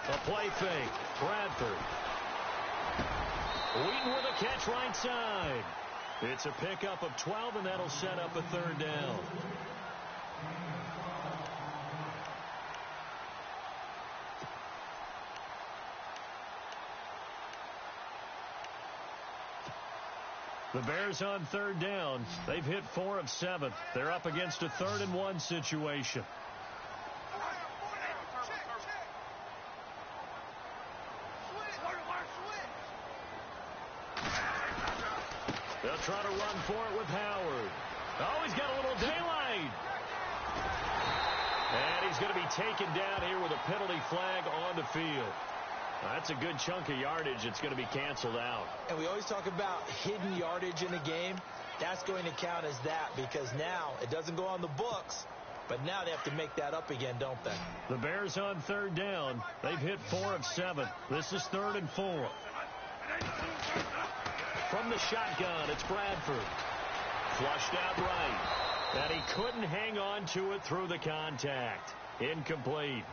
A play fake. Bradford. Wheaton with a catch right side. It's a pickup of 12, and that'll set up a 3rd down. The Bears on 3rd down. They've hit 4 of 7. They're up against a 3rd-and-1 situation. They'll try to run for it with Howard. Oh, he's got a little daylight. And he's going to be taken down here with a penalty flag on the field. That's a good chunk of yardage. It's going to be canceled out. And we always talk about hidden yardage in a game. That's going to count as that, because now it doesn't go on the books, but now they have to make that up again, don't they? The Bears on 3rd down. They've hit 4 of 7. This is 3rd and 4. From the shotgun, it's Bradford. Flushed out right. And he couldn't hang on to it through the contact. Incomplete.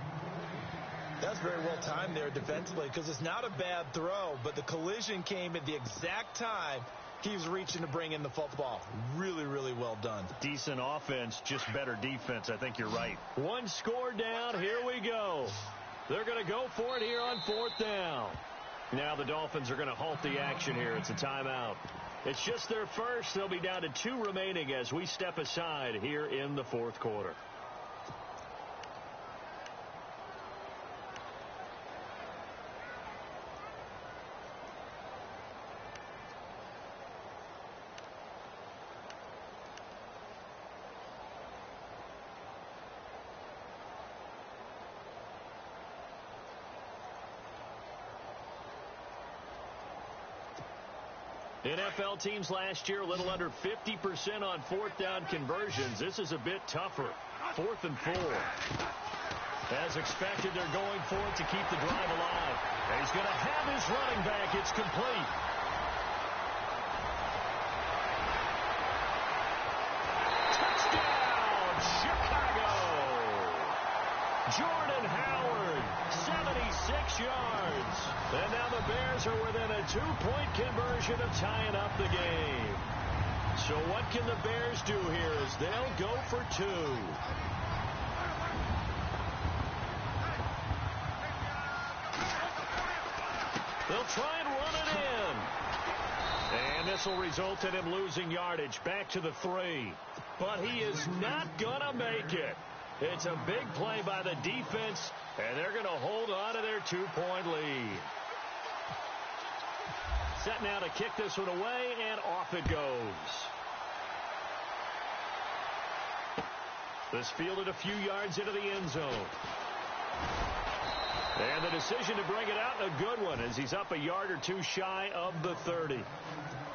That's very well timed there defensively, because it's not a bad throw, but the collision came at the exact time he was reaching to bring in the football. Really, really well done. Decent offense, just better defense. I think you're right. 1 score down. Here we go. They're going to go for it here on 4th down. Now the Dolphins are going to halt the action here. It's a timeout. It's just their first. They'll be down to 2 remaining as we step aside here in the 4th quarter. NFL teams last year a little under 50% on 4th down conversions. This is a bit tougher. 4th and 4. As expected, they're going for it to keep the drive alive. And he's going to have his running back. It's complete. Touchdown, Chicago. Jordan Howard, 76 yards. And now the Bears are within a 2-point conversion of tying up the game. So what can the Bears do here as they'll go for 2? They'll try and run it in. And this will result in him losing yardage back to the 3. But he is not going to make it. It's a big play by the defense, and they're going to hold on to their 2-point lead. Set now to kick this one away, and off it goes. This fielded a few yards into the end zone. And the decision to bring it out, a good one, as he's up a yard or 2 shy of the 30.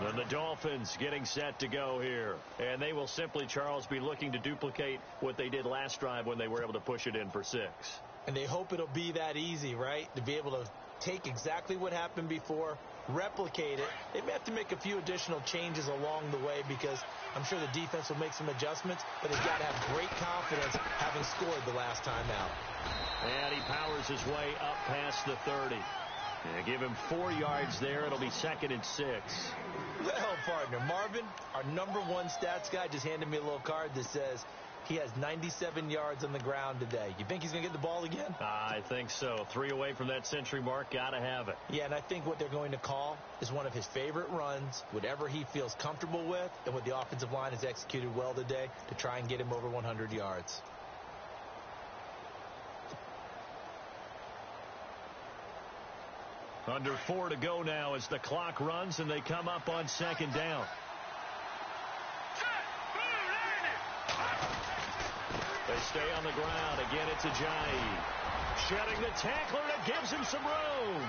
And the Dolphins getting set to go here. And they will simply, Charles, be looking to duplicate what they did last drive when they were able to push it in for 6. And they hope it'll be that easy, right? To be able to take exactly what happened before, replicate it. They may have to make a few additional changes along the way, because I'm sure the defense will make some adjustments, but they've got to have great confidence having scored the last time out. And he powers his way up past the 30. Yeah, give him 4 yards there. It'll be 2nd and 6. Well, partner, Marvin, our #1 stats guy, just handed me a little card that says he has 97 yards on the ground today. You think he's going to get the ball again? I think so. 3 away from that century mark. Got to have it. Yeah, and I think what they're going to call is one of his favorite runs, whatever he feels comfortable with, and what the offensive line has executed well today to try and get him over 100 yards. Under 4 to go now as the clock runs and they come up on 2nd down. They stay on the ground. Again, it's Ajayi. Shedding the tackler, and it gives him some room.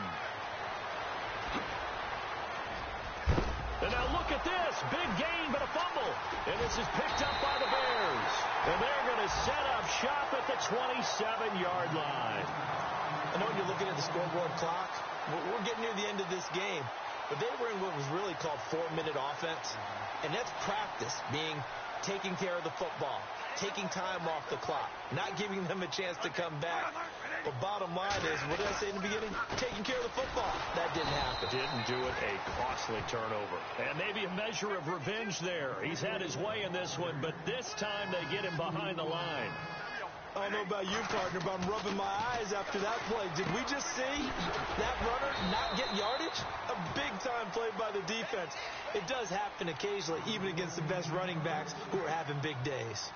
And now look at this. Big gain, but a fumble. And this is picked up by the Bears. And they're going to set up shop at the 27-yard line. I know when you're looking at the scoreboard clock, we're getting near the end of this game, but they were in what was really called 4-minute offense, and that's practice, being taking care of the football, taking time off the clock, not giving them a chance to come back. But bottom line is, what did I say in the beginning? Taking care of the football. That didn't happen. Didn't do it. A costly turnover. And maybe a measure of revenge there. He's had his way in this one, but this time they get him behind the line. I don't know about you, partner, but I'm rubbing my eyes after that play. Did we just see that runner not get yardage? A big-time play by the defense. It does happen occasionally, even against the best running backs who are having big days.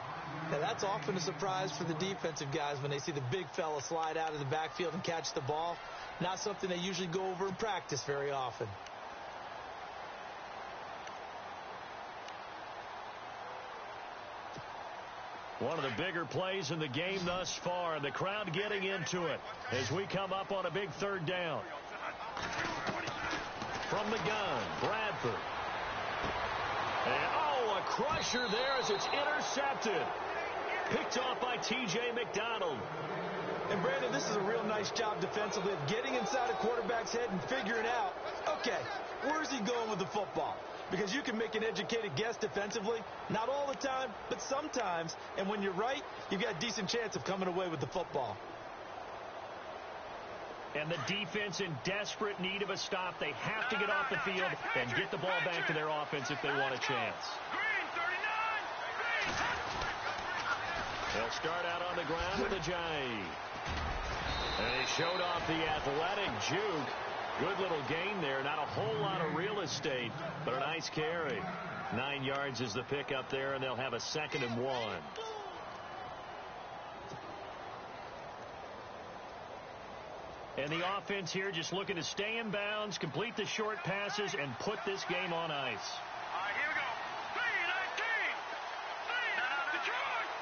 Now, that's often a surprise for the defensive guys when they see the big fella slide out of the backfield and catch the ball. Not something they usually go over in practice very often. One of the bigger plays in the game thus far. The crowd getting into it as we come up on a big 3rd down. From the gun, Bradford. And, a crusher there as it's intercepted. Picked off by T.J. McDonald. And, Brandon, this is a real nice job defensively of getting inside a quarterback's head and figuring out, okay, where's he going with the football? Because you can make an educated guess defensively, not all the time, but sometimes. And when you're right, you've got a decent chance of coming away with the football. And the defense in desperate need of a stop. They have to get off the field and get the ball back to their offense if they want a chance. They'll start out on the ground with Ajayi. And he showed off the athletic juke. Good little gain there. Not a whole lot of real estate, but a nice carry. 9 yards is the pickup there, and they'll have a 2nd and 1. And the offense here just looking to stay in bounds, complete the short passes, and put this game on ice. All right, here we go. 3-19.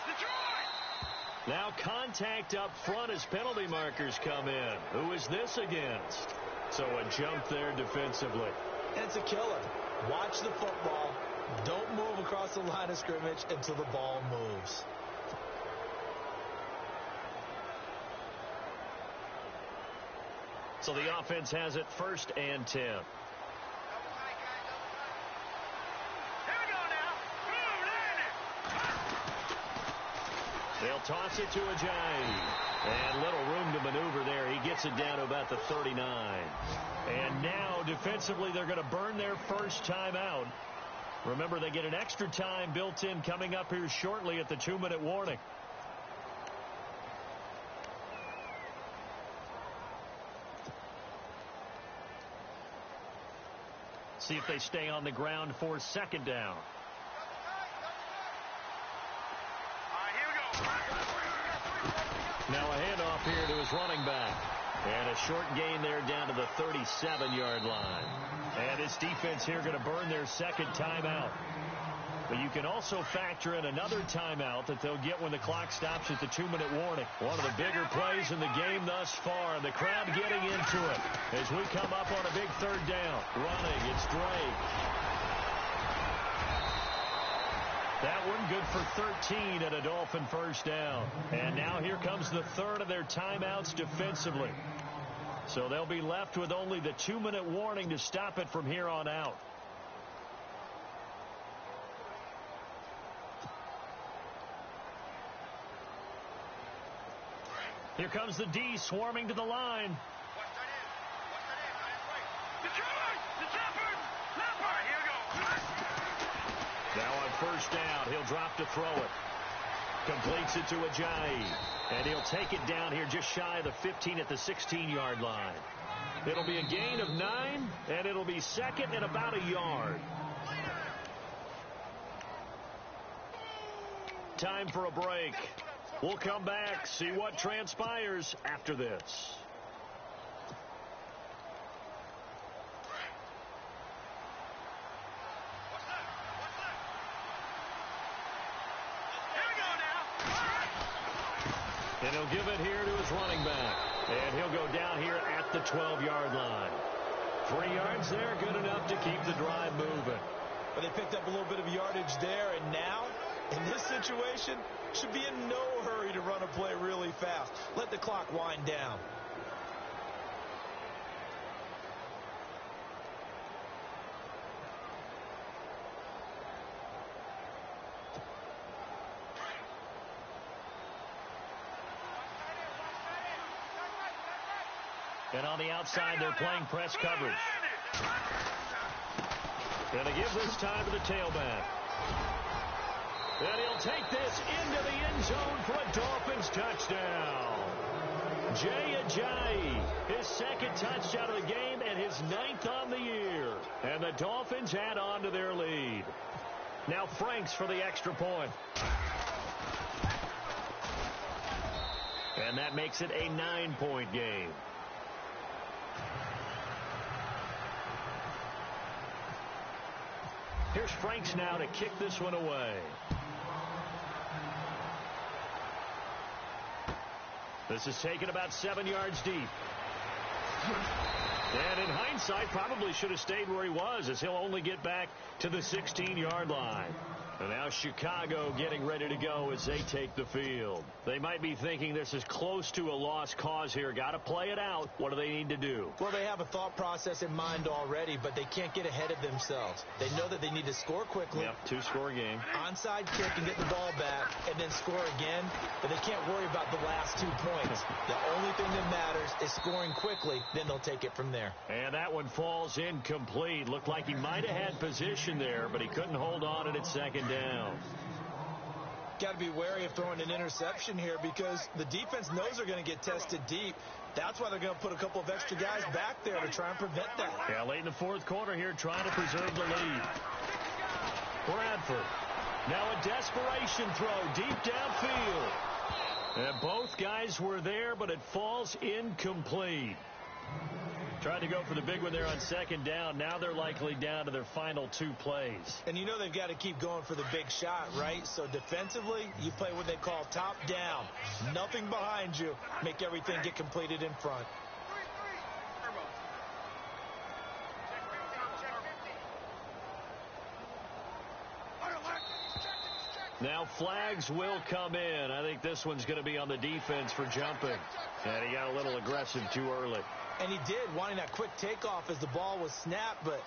Detroit! Now contact up front as penalty markers come in. Who is this against? So a jump there defensively. And it's a killer. Watch the football. Don't move across the line of scrimmage until the ball moves. So the offense has it 1st and 10. Here we go now. They'll toss it to Ajayi. And little room to maneuver there. He gets it down to about the 39. And now, defensively, they're going to burn their first timeout. Remember, they get an extra time built in coming up here shortly at the 2-minute warning. See if they stay on the ground for 2nd down. Now a handoff here to his running back. And a short gain there down to the 37-yard line. And this defense here going to burn their 2nd timeout. But you can also factor in another timeout that they'll get when the clock stops at the 2-minute warning. One of the bigger plays in the game thus far. The crowd getting into it as we come up on a big 3rd down. Running, it's Drake. That one good for 13 and a Dolphin 1st down. And now here comes the 3rd of their timeouts defensively. So they'll be left with only the 2-minute warning to stop it from here on out. Here comes the D swarming to the line. Here we go. Now on first down, he'll drop to throw it. Completes it to Ajayi. And he'll take it down here just shy of the 15 at the 16-yard line. It'll be a gain of 9, and it'll be second and about a yard. Time for a break. We'll come back, see what transpires after this. And he'll give it here to his running back. And he'll go down here at the 12-yard line. 3 yards there, good enough to keep the drive moving. But they picked up a little bit of yardage there, and now, in this situation, should be in no hurry to run a play really fast. Let the clock wind down. And on the outside, they're playing press coverage. And they give this time to the tailback. And he'll take this into the end zone for a Dolphins touchdown. Jay Ajayi, his second touchdown of the game and his 9th on the year. And the Dolphins add on to their lead. Now Franks for the extra point. And that makes it a 9-point game. Here's Franks now to kick this one away. This is taken about 7 yards deep. And in hindsight, probably should have stayed where he was, as he'll only get back to the 16-yard line. And now Chicago getting ready to go as they take the field. They might be thinking this is close to a lost cause here. Got to play it out. What do they need to do? Well, they have a thought process in mind already, but they can't get ahead of themselves. They know that they need to score quickly. Yep, 2-score game. Onside kick and get the ball back, and then score again. But they can't worry about the last 2 points. The only thing that matters is scoring quickly. Then they'll take it from there. And that one falls incomplete. Looked like he might have had position there, but he couldn't hold on at second down. Got to be wary of throwing an interception here because the defense knows they're going to get tested deep. That's why they're going to put a couple of extra guys back there to try and prevent that. Yeah, late in the fourth quarter here, trying to preserve the lead. Bradford. Now a desperation throw deep downfield. And both guys were there, but it falls incomplete. Tried to go for the big one there on second down. Now they're likely down to their final 2 plays. And you know they've got to keep going for the big shot, right? So defensively, you play what they call top down. Nothing behind you. Make everything get completed in front. Now flags will come in. I think this one's going to be on the defense for jumping. And he got a little aggressive too early. And he did, wanting that quick takeoff as the ball was snapped. But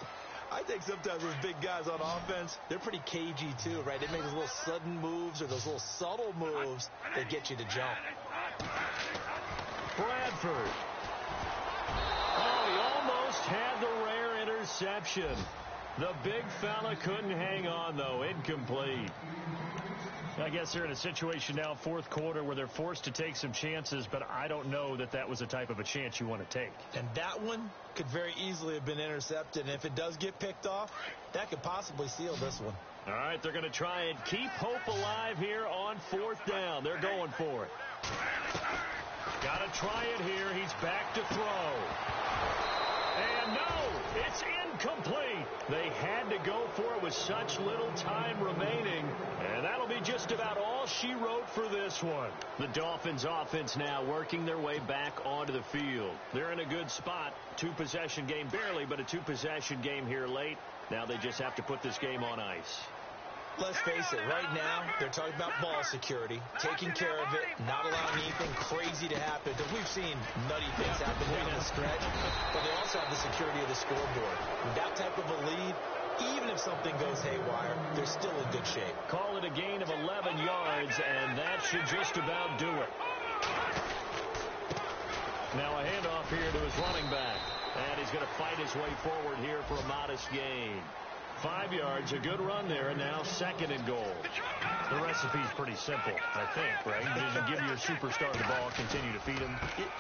I think sometimes those big guys on offense, they're pretty cagey too, right? They make those little sudden moves or those little subtle moves that get you to jump. Bradford. Oh, he almost had the rare interception. The big fella couldn't hang on, though. Incomplete. I guess they're in a situation now, fourth quarter, where they're forced to take some chances, but I don't know that that was the type of a chance you want to take. And that one could very easily have been intercepted. And if it does get picked off, that could possibly seal this one. All right, they're going to try and keep hope alive here on fourth down. They're going for it. Got to try it here. He's back to throw. And no, it's incomplete. They had to go for it with such little time remaining. And that'll be just about all she wrote for this one. The Dolphins offense now working their way back onto the field. They're in a good spot. 2-possession game, barely, but a 2-possession game here late. Now they just have to put this game on ice. Let's face it, right now, they're talking about ball security, taking care of it, not allowing anything crazy to happen, because we've seen nutty things happen down the stretch, but they also have the security of the scoreboard. With that type of a lead, even if something goes haywire, they're still in good shape. Call it a gain of 11 yards, and that should just about do it. Now a handoff here to his running back. And he's going to fight his way forward here for a modest gain. 5 yards, a good run there, and now 2nd and goal. The recipe's pretty simple, I think, right? Just give your superstar the ball, continue to feed him.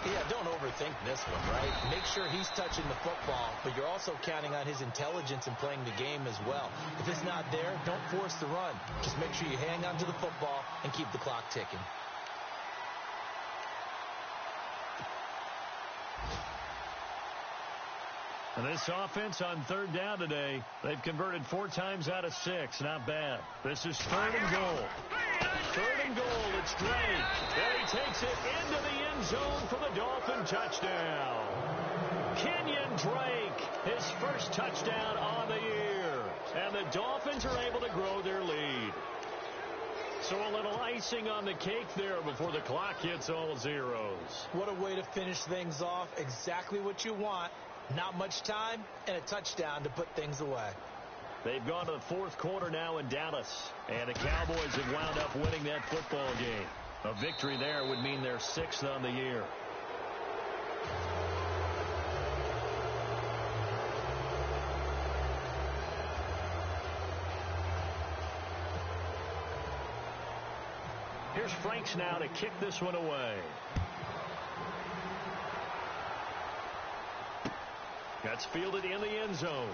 Yeah, don't overthink this one, right? Make sure he's touching the football, but you're also counting on his intelligence in playing the game as well. If it's not there, don't force the run. Just make sure you hang on to the football and keep the clock ticking. And this offense on 3rd down today, they've converted 4 times out of 6. Not bad. This is 3rd and goal. 3rd and goal. It's Drake. And he takes it into the end zone for the Dolphin touchdown. Kenyon Drake, his first touchdown on the year. And the Dolphins are able to grow their lead. So a little icing on the cake there before the clock hits all zeros. What a way to finish things off. Exactly what you want. Not much time and a touchdown to put things away. They've gone to the 4th quarter now in Dallas, and the Cowboys have wound up winning that football game. A victory there would mean their 6th on the year. Here's Franks now to kick this one away. That's fielded in the end zone.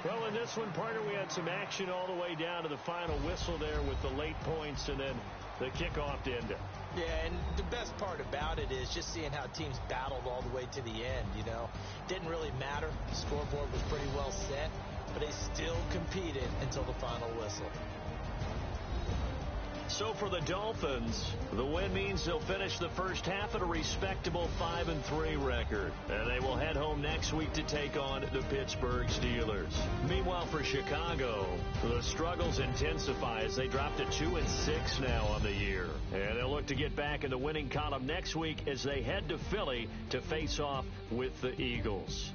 Well, in this one, partner, we had some action all the way down to the final whistle there with the late points and then the kickoff to end it. Yeah, and the best part about it is just seeing how teams battled all the way to the end, you know. Didn't really matter. The scoreboard was pretty well set, but they still competed until the final whistle. So for the Dolphins, the win means they'll finish the first half at a respectable 5-3 record. And they will head home next week to take on the Pittsburgh Steelers. Meanwhile, for Chicago, the struggles intensify as they drop to 2-6 now on the year. And they'll look to get back in the winning column next week as they head to Philly to face off with the Eagles.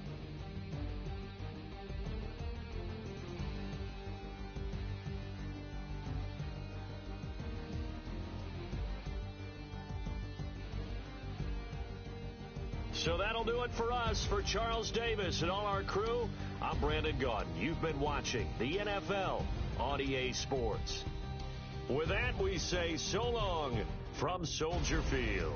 So that'll do it for us. For Charles Davis and all our crew, I'm Brandon Gaudin. You've been watching the NFL on EA Sports. With that, we say so long from Soldier Field.